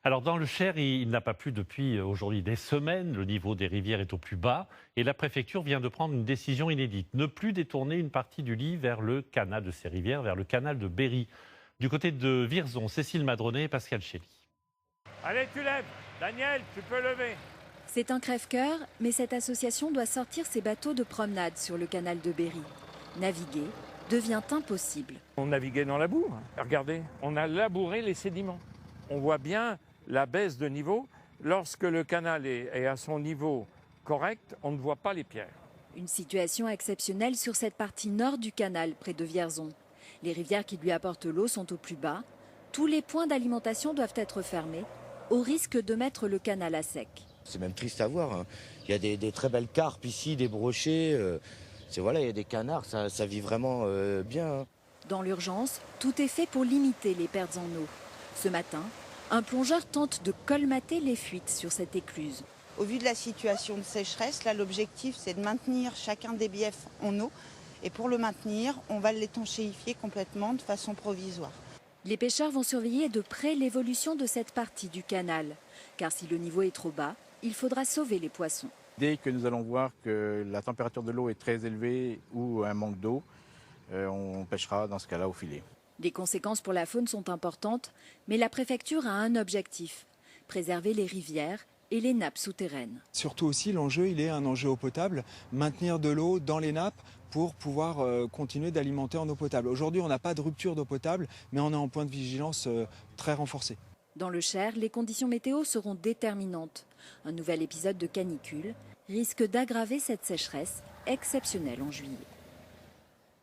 Alors dans le Cher, il n'a pas plu depuis aujourd'hui des semaines. Le niveau des rivières est au plus bas et la préfecture vient de prendre une décision inédite. Ne plus détourner une partie du Lys vers le canal de ces rivières, vers le canal de Berry. Du côté de Vierzon, Cécile Madronnet et Pascal Chély. Allez, tu lèves. Daniel, tu peux lever. C'est un crève-cœur, mais cette association doit sortir ses bateaux de promenade sur le canal de Berry. Naviguer devient impossible. On naviguait dans la boue. Regardez, on a labouré les sédiments. On voit bien la baisse de niveau. Lorsque le canal est à son niveau correct, on ne voit pas les pierres. Une situation exceptionnelle sur cette partie nord du canal, près de Vierzon. Les rivières qui lui apportent l'eau sont au plus bas. Tous les points d'alimentation doivent être fermés, au risque de mettre le canal à sec. C'est même triste à voir, hein. Il y a des très belles carpes ici, des brochets. Voilà, il y a des canards, ça vit vraiment bien. Hein. Dans l'urgence, tout est fait pour limiter les pertes en eau. Ce matin, un plongeur tente de colmater les fuites sur cette écluse. Au vu de la situation de sécheresse, là l'objectif c'est de maintenir chacun des biefs en eau. Et pour le maintenir, on va l'étanchéifier complètement de façon provisoire. Les pêcheurs vont surveiller de près l'évolution de cette partie du canal. Car si le niveau est trop bas, il faudra sauver les poissons. Dès que nous allons voir que la température de l'eau est très élevée ou un manque d'eau, on pêchera dans ce cas-là au filet. Les conséquences pour la faune sont importantes, mais la préfecture a un objectif, préserver les rivières et les nappes souterraines. Surtout aussi, l'enjeu, il est un enjeu eau potable, maintenir de l'eau dans les nappes pour pouvoir continuer d'alimenter en eau potable. Aujourd'hui, on n'a pas de rupture d'eau potable, mais on est en point de vigilance très renforcé. Dans le Cher, les conditions météo seront déterminantes. Un nouvel épisode de canicule risque d'aggraver cette sécheresse exceptionnelle en juillet.